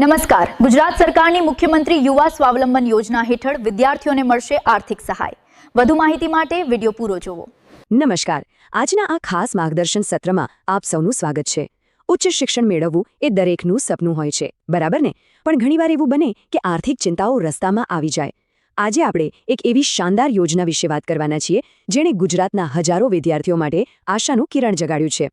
નમસ્કાર. ગુજરાત સરકારની મુખ્યમંત્રી યુવા સ્વાવલંબન યોજના હેઠળ વિદ્યાર્થીઓને મળશે આર્થિક સહાય. વધુ માહિતી માટે વિડિયો પૂરો જોવો. નમસ્કાર. આજના આ ખાસ માર્ગદર્શન સત્રમાં આપ સૌનું સ્વાગત છે. ઉચ્ચ શિક્ષણ મેળવવું એ દરેકનું સપનું હોય છે, બરાબર ને? પણ ઘણીવાર એવું બને કે આર્થિક ચિંતાઓ રસ્તામાં આવી જાય. આજે આપણે એક એવી શાનદાર યોજના વિશે વાત કરવાના છીએ જેણે ગુજરાતના હજારો વિદ્યાર્થીઓ માટે આશાનું કિરણ જગાડ્યું છે.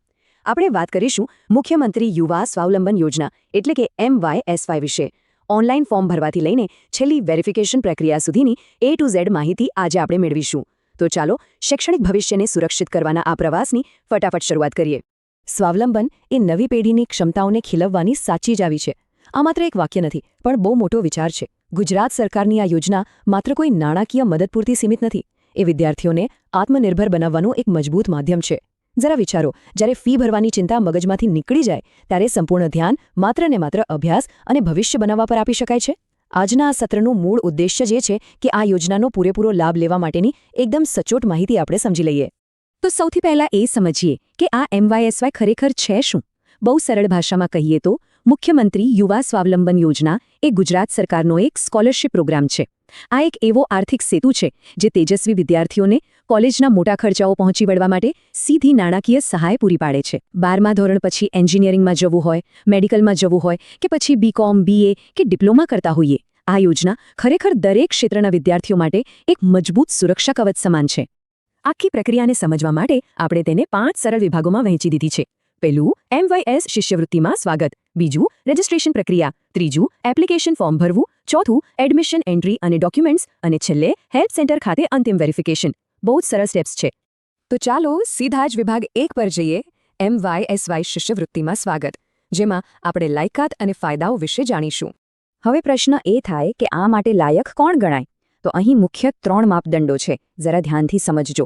આપણે વાત કરીશું મુખ્યમંત્રી યુવા સ્વાવલંબન યોજના એટલે કે MYSY વિશે. ઓનલાઈન ફોર્મ ભરવાથી લઈને છેલ્લી વેરિફિકેશન પ્રક્રિયા સુધીની A to Z માહિતી આજે આપણે મેળવીશું. તો ચાલો શૈક્ષણિક ભવિષ્યને સુરક્ષિત કરવાના આ પ્રવાસની ફટાફટ શરૂઆત કરીએ. સ્વાવલંબન એ નવી પેઢીની ક્ષમતાઓને ખીલવવાની સાચી ચાવી છે. આ માત્ર એક વાક્ય નથી, પણ બહુ મોટો વિચાર છે. ગુજરાત સરકારની આ યોજના માત્ર કોઈ નાણાકીય મદદ પૂરતી સીમિત નથી. એ વિદ્યાર્થીઓને આત્મનિર્ભર બનાવવાનું એક મજબૂત માધ્યમ છે. જરા વિચારો, જ્યારે ફી ભરવાની ચિંતા મગજમાંથી નીકળી જાય ત્યારે સંપૂર્ણ ધ્યાન માત્ર ને માત્ર અભ્યાસ અને ભવિષ્ય બનાવવા પર આપી શકાય છે. આજના આ સત્રનું મૂળ ઉદ્દેશ્ય જે છે કે આ યોજનાનો પૂરેપૂરો લાભ લેવા માટેની એકદમ સચોટ માહિતી આપણે સમજી લઈએ. તો સૌથી પહેલાં એ સમજીએ કે આ MYSY ખરેખર છે શું. બહુ સરળ ભાષામાં કહીએ તો મુખ્યમંત્રી યુવા સ્વાવલંબન યોજના એ ગુજરાત સરકારનો એક સ્કોલરશિપ પ્રોગ્રામ છે. આ એક એવો આર્થિક સેતુ છે જે તેજસ્વી વિદ્યાર્થીઓને કોલેજના મોટા ખર્ચાઓ પહોંચી વળવા માટે સીધી નાણાકીય સહાય પૂરી પાડે છે. 12મા ધોરણ પછી એન્જિનિયરિંગમાં જવું હોય, મેડિકલમાં જવું હોય કે પછી BCom, BA કે ડિપ્લોમા કરતા હોઈએ, આ યોજના ખરેખર દરેક ક્ષેત્રના વિદ્યાર્થીઓ માટે એક મજબૂત સુરક્ષા કવચ સમાન છે. આખી પ્રક્રિયાને સમજવા માટે આપણે તેને 5 સરળ વિભાગોમાં વહેંચી દીધી છે. પહેલું, MYS શિષ્યવૃત્તિમાં સ્વાગત. બીજું, રજિસ્ટ્રેશન પ્રક્રિયા. ત્રીજું, એપ્લિકેશન ફોર્મ ભરવું. ચોથું, એડમિશન એન્ટ્રી અને ડોક્યુમેન્ટ્સ. અને છેલ્લે, હેલ્પ સેન્ટર ખાતે અંતિમ વેરિફિકેશન. બહુ જ સરળ સ્ટેપ્સ છે. તો ચાલો સીધા જ વિભાગ 1 પર જઈએ. MYSY શિષ્યવૃત્તિમાં સ્વાગત, જેમાં આપણે લાયકાત અને ફાયદાઓ વિશે જાણીશું. હવે પ્રશ્ન એ થાય કે આ માટે લાયક કોણ ગણાય? તો અહીં મુખ્ય 3 માપદંડો છે. જરા ધ્યાનથી સમજજો.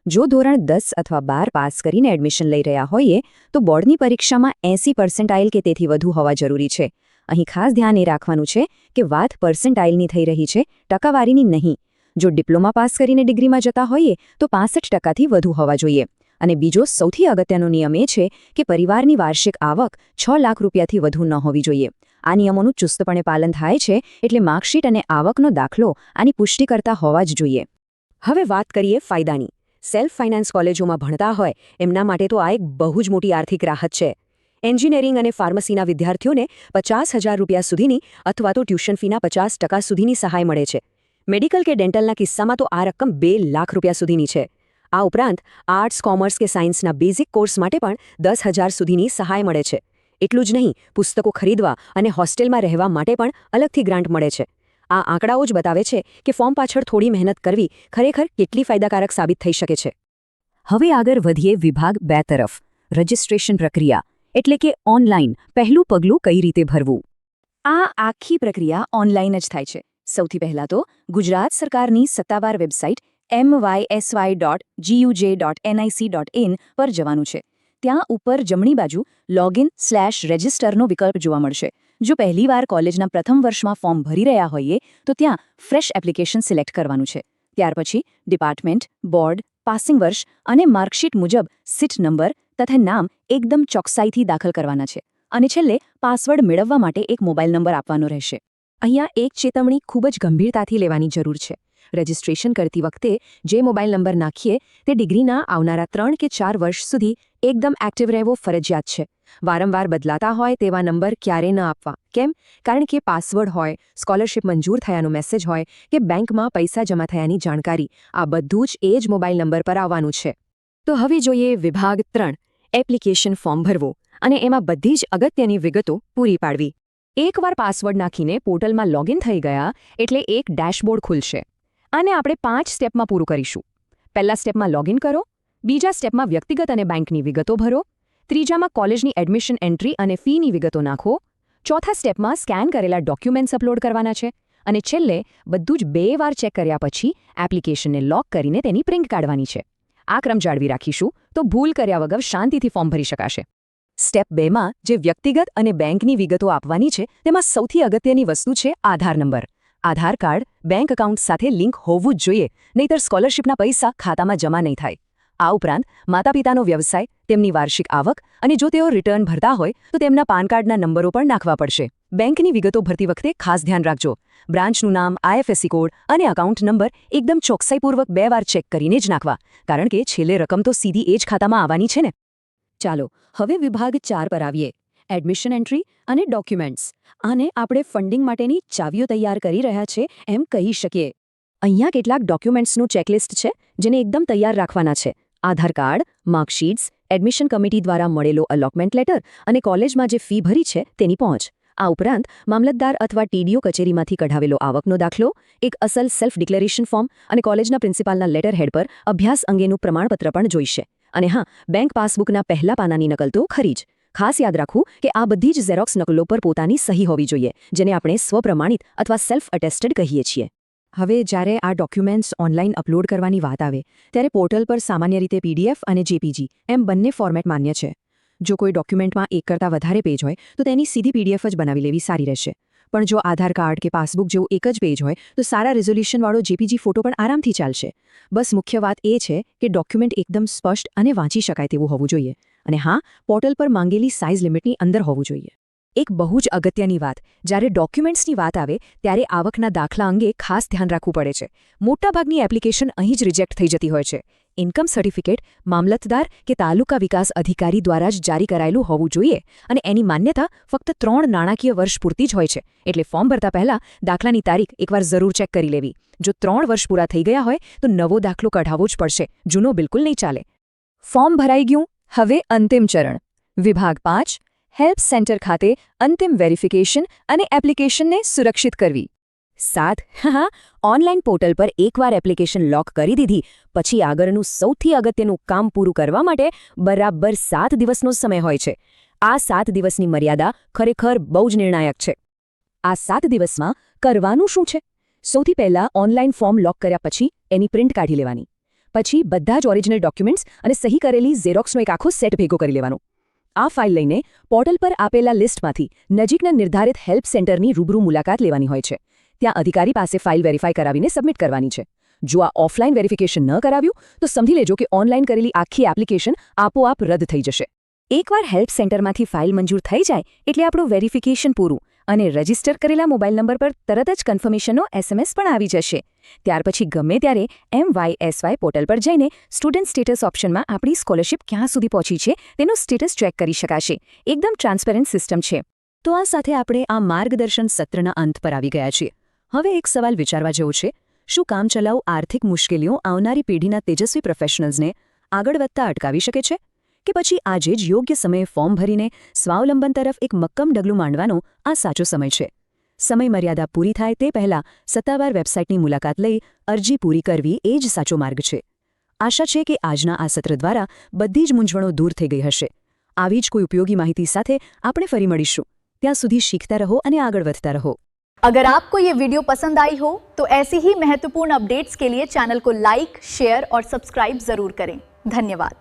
જો ધોરણ 10 અથવા 12 પાસ કરીને એડમિશન લઈ રહ્યા હોઈએ તો બોર્ડની પરીક્ષામાં 80% કે તેથી વધુ હોવા જરૂરી છે. અહીં ખાસ ધ્યાન એ રાખવાનું છે કે વાત પર્સન્ટાઇલની થઈ રહી છે, ટકાવારીની નહીં. જો ડિપ્લોમા પાસ કરીને ડિગ્રીમાં જતા હોઈએ તો 65%થી વધુ હોવા જોઈએ. અને બીજો સૌથી અગત્યનો નિયમ એ છે કે પરિવારની વાર્ષિક આવક 6 લાખ રૂપિયાથી વધુ ન હોવી જોઈએ. આ નિયમોનું ચુસ્તપણે પાલન થાય છે એટલે માર્કશીટ અને આવકનો દાખલો આની પુષ્ટિ કરતા હોવા જ જોઈએ. હવે વાત કરીએ ફાયદાની. સેલ્ફ ફાઇનાન્સ કોલેજોમાં ભણતા હોય એમના માટે તો આ એક બહુ જ મોટી આર્થિક રાહત છે. એન્જિનિયરિંગ અને ફાર્મસીના વિદ્યાર્થીઓને 50,000 રૂપિયા સુધીની અથવા તો ટ્યુશન ફીના 50% સુધીની સહાય મળે છે. મેડિકલ કે ડેન્ટલના કિસ્સામાં તો આ રકમ 2 લાખ રૂપિયા સુધીની છે. આ ઉપરાંત આર્ટ્સ, કોમર્સ કે સાયન્સના બેઝિક કોર્સ માટે પણ 10,000 સુધીની સહાય મળે છે. એટલું જ નહીં, પુસ્તકો ખરીદવા અને હોસ્ટેલમાં રહેવા માટે પણ અલગથી ગ્રાન્ટ મળે છે. આ આંકડાઓ જ બતાવે છે કે ફોર્મ પાછળ થોડી મહેનત કરવી ખરેખર કેટલી ફાયદાકારક સાબિત થઈ શકે છે. હવે આગળ વધીએ વિભાગ 2 તરફ. રજિસ્ટ્રેશન પ્રક્રિયા એટલે કે ઓનલાઈન પહેલું પગલું કઈ રીતે ભરવું. આ આખી પ્રક્રિયા ઓનલાઈન જ થાય છે. સૌથી પહેલાં તો ગુજરાત સરકારની સત્તાવાર વેબસાઇટ mysy.guj.nic.in પર જવાનું છે. ત્યાં ઉપર જમણી બાજુ login/registerનો વિકલ્પ જોવા મળશે. જો પહેલીવાર કોલેજના પ્રથમ વર્ષમાં ફોર્મ ભરી રહ્યા હોઈએ તો ત્યાં ફ્રેશ એપ્લિકેશન સિલેક્ટ કરવાનું છે. ત્યાર પછી ડિપાર્ટમેન્ટ, બોર્ડ, પાસિંગ વર્ષ અને માર્કશીટ મુજબ સીટ નંબર તથા નામ એકદમ ચોકસાઈથી દાખલ કરવાના છે. અને છેલ્લે પાસવર્ડ મેળવવા માટે એક મોબાઈલ નંબર આપવાનો રહેશે. અહીંયા એક ચેતવણી ખૂબ જ ગંભીરતાથી લેવાની જરૂર છે. રજિસ્ટ્રેશન કરતી વખતે જે મોબાઈલ નંબર નાખીએ તે ડિગ્રીના આવનારા 3 કે 4 વર્ષ સુધી એકદમ એક્ટિવ રહેવો ફરજિયાત છે. વારંવાર બદલાતા હોય તેવા નંબર ક્યારે ન આપવા. કેમ? કારણ કે પાસવર્ડ હોય, સ્કોલરશિપ મંજૂર થયાનો મેસેજ હોય કે બેંકમાં પૈસા જમા થયાની જાણકારી, આ બધું જ એ જ મોબાઈલ નંબર પર આવવાનું છે. તો હવે જોઈએ વિભાગ 3, એપ્લિકેશન ફોર્મ ભરવું અને એમાં બધી જ અગત્યની વિગતો પૂરી પાડવી. એકવાર પાસવર્ડ નાખીને પોર્ટલમાં લોગિન થઈ ગયા એટલે એક ડેશબોર્ડ ખુલશે. આને આપણે 5 સ્ટેપમાં પૂરું કરીશું. પહેલા સ્ટેપમાં લોગિન કરો, બીજા સ્ટેપમાં વ્યક્તિગત અને બેંકની વિગતો ભરો, ત્રીજામાં કોલેજની એડમિશન એન્ટ્રી અને ફીની વિગતો નાખો, ચોથા સ્ટેપમાં સ્કેન કરેલા ડોક્યુમેન્ટ્સ અપલોડ કરવાના છે અને છેલ્લે બધું જ 2 વાર ચેક કર્યા પછી એપ્લિકેશનને લોક કરીને તેની પ્રિન્ટ કાઢવાની છે. આ ક્રમ જાળવી રાખીશું તો ભૂલ કર્યા વગર શાંતિથી ફોર્મ ભરી શકાશે. સ્ટેપ 2માં જે વ્યક્તિગત અને બેંકની વિગતો આપવાની છે તેમાં સૌથી અગત્યની વસ્તુ છે આધાર નંબર. આધાર કાર્ડ બેંક એકાઉન્ટ સાથે લિંક હોવું જ જોઈએ, નહીંતર સ્કોલરશિપના પૈસા ખાતામાં જમા નહીં થાય. આ ઉપરાંત માતાપિતાનો વ્યવસાય, તેમની વાર્ષિક આવક અને જો તેઓ રિટર્ન ભરતા હોય તો તેમના પાન કાર્ડના નંબરો પણ નાખવા પડશે. બેંકની વિગતો ભરતી વખતે ખાસ ધ્યાન રાખજો. બ્રાન્ચનું નામ, IFSC કોડ અને એકાઉન્ટ નંબર એકદમ ચોકસાઈપૂર્વક 2 વાર ચેક કરીને જ નાખવા, કારણ કે છેલ્લે રકમ તો સીધી એ જ ખાતામાં આવવાની છે ને. ચાલો હવે વિભાગ 4 પર આવીએ. એડમિશન એન્ટ્રી અને ડોક્યુમેન્ટ્સ. આને આપણે ફંડિંગ માટેની ચાવીઓ તૈયાર કરી રહ્યા છે એમ કહી શકીએ. અહીંયા કેટલાક ડોક્યુમેન્ટ્સનું ચેકલિસ્ટ છે જેને એકદમ તૈયાર રાખવાના છે. આધાર કાર્ડ, માર્કશીટ્સ, એડમિશન કમિટી દ્વારા મળેલો અલોટમેન્ટ લેટર અને કોલેજમાં જે ફી ભરી છે તેની પહોંચ. આ ઉપરાંત મામલતદાર અથવા TDO કચેરીમાંથી કઢાવેલો આવકનો દાખલો, એક અસલ સેલ્ફ ડિક્લેરેશન ફોર્મ અને કોલેજના પ્રિન્સિપાલના લેટર હેડ પર અભ્યાસ અંગેનું પ્રમાણપત્ર પણ જોઈશે. અને હા, બેંક પાસબુકના પહેલા પાનાની નકલ તો ખરી જ. ખાસ યાદ રાખવું કે આ બધી જ ઝેરોક્સ નકલો પર પોતાની સહી હોવી જોઈએ, જેને આપણે સ્વપ્રમાણિત અથવા સેલ્ફ અટેસ્ટેડ કહીએ છીએ. હવે જ્યારે આ ડોક્યુમેન્ટ્સ ઓનલાઈન અપલોડ કરવાની વાત આવે ત્યારે પોર્ટલ પર સામાન્ય રીતે PDF અને JPG એમ બંને ફોર્મેટ માન્ય છે. જો કોઈ ડોક્યુમેન્ટમાં એક કરતાં વધારે પેજ હોય તો તેની સીધી PDF જ બનાવી લેવી સારી રહેશે. પણ જો આધાર કાર્ડ કે પાસબુક જેવું એક જ પેજ હોય તો સારા રિઝોલ્યુશનવાળો JPG ફોટો પણ આરામથી ચાલશે. બસ મુખ્ય વાત એ છે કે ડોક્યુમેન્ટ એકદમ સ્પષ્ટ અને વાંચી શકાય તેવું હોવું જોઈએ. અને હા, પોર્ટલ પર માંગેલી સાઇઝ લિમિટની અંદર હોવું જોઈએ. એક બહુ જ અગત્યની વાત, જ્યારે ડોક્યુમેન્ટ્સની વાત આવે ત્યારે આવકના દાખલા અંગે ખાસ ધ્યાન રાખવું પડે છે. મોટાભાગની એપ્લિકેશન અહીં જ રિજેક્ટ થઈ જતી હોય છે. ઇન્કમ સર્ટિફિકેટ મામલતદાર કે તાલુકા વિકાસ અધિકારી દ્વારા જ જારી કરાયેલું હોવું જોઈએ અને એની માન્યતા ફક્ત 3 નાણાકીય વર્ષ પૂરતી જ હોય છે. એટલે ફોર્મ ભરતા પહેલા દાખલાની તારીખ એકવાર જરૂર ચેક કરી લેવી. જો 3 વર્ષ પૂરા થઈ ગયા હોય તો નવો દાખલો કઢાવવો જ પડશે. જૂનો બિલકુલ નહીં ચાલે. ફોર્મ ભરાઈ ગયું. હવે અંતિમ ચરણ. વિભાગ 5 હેલ્પ સેન્ટર ખાતે અંતિમ વેરિફિકેશન અને એપ્લિકેશનને સુરક્ષિત કરવી. 7 ઓનલાઈન પોર્ટલ પર એકવાર એપ્લિકેશન લોક કરી દીધી પછી આગળનું સૌથી અગત્યનું કામ પૂરું કરવા માટે બરાબર 7 દિવસનો સમય હોય છે. આ 7 દિવસની મર્યાદા ખરેખર બહુ જ નિર્ણાયક છે. આ 7 દિવસમાં કરવાનું શું છે? સૌથી પહેલાં ઓનલાઈન ફોર્મ લોક કર્યા પછી એની પ્રિન્ટ કાઢી લેવાની. પછી બધા જ ઓરિજિનલ ડોક્યુમેન્ટ્સ અને સહી કરેલી ઝેરોક્સનો એક આખો સેટ ભેગો કરી લેવાનો. આ ફાઇલ લઈને પોર્ટલ પર આપેલા લિસ્ટમાંથી નજીકના નિર્ધારિત હેલ્પ સેન્ટરની રૂબરૂ મુલાકાત લેવાની હોય છે. ત્યાં અધિકારી પાસે ફાઇલ વેરીફાઈ કરાવીને સબમિટ કરવાની છે. જો આ ઓફલાઈન વેરિફિકેશન ન કરાવ્યું તો સમજી લેજો કે ઓનલાઈન કરેલી આખી એપ્લિકેશન આપોઆપ રદ થઈ જશે. એકવાર હેલ્પ સેન્ટરમાંથી ફાઇલ મંજૂર થઈ જાય એટલે આપણું વેરિફિકેશન પૂરું અને રજિસ્ટર કરેલા મોબાઈલ નંબર પર તરત જ કન્ફર્મેશનનો SMS પણ આવી જશે. ત્યાર પછી ગમે ત્યારે MYSY પોર્ટલ પર જઈને સ્ટુડન્ટ સ્ટેટસ ઓપ્શનમાં આપણી સ્કોલરશિપ ક્યાં સુધી પહોંચી છે તેનું સ્ટેટસ ચેક કરી શકાશે. એકદમ ટ્રાન્સપેરન્ટ સિસ્ટમ છે. તો આ સાથે આપણે આ માર્ગદર્શન સત્રના અંત પર આવી ગયા છીએ. હવે એક સવાલ વિચારવા જેવો છે. શું કામચલાઉ આર્થિક મુશ્કેલીઓ આવનારી પેઢીના તેજસ્વી પ્રોફેશનલ્સને આગળ વધતા અટકાવી શકે છે? કે પછી આજે જ યોગ્ય સમયે ફોર્મ ભરીને સ્વાવલંબન તરફ એક મક્કમ ડગલું માંડવાનો આ સાચો સમય છે? સમય મર્યાદા પૂરી થાય તે પહેલાં સત્તાવાર વેબસાઇટની મુલાકાત લઈ અરજી પૂરી કરવી એ જ સાચો માર્ગ છે. આશા છે કે આજના આ સત્ર દ્વારા બધી જ મૂંઝવણો દૂર થઈ ગઈ હશે. આવી જ કોઈ ઉપયોગી માહિતી સાથે આપણે ફરી મળીશું. ત્યાં સુધી શીખતા રહો અને આગળ વધતા રહો. अगर आपको ये वीडियो पसंद आई हो तो ऐसी ही महत्वपूर्ण अपडेट्स के लिए चैनल को लाइक, शेयर और सब्सक्राइब जरूर करें. धन्यवाद.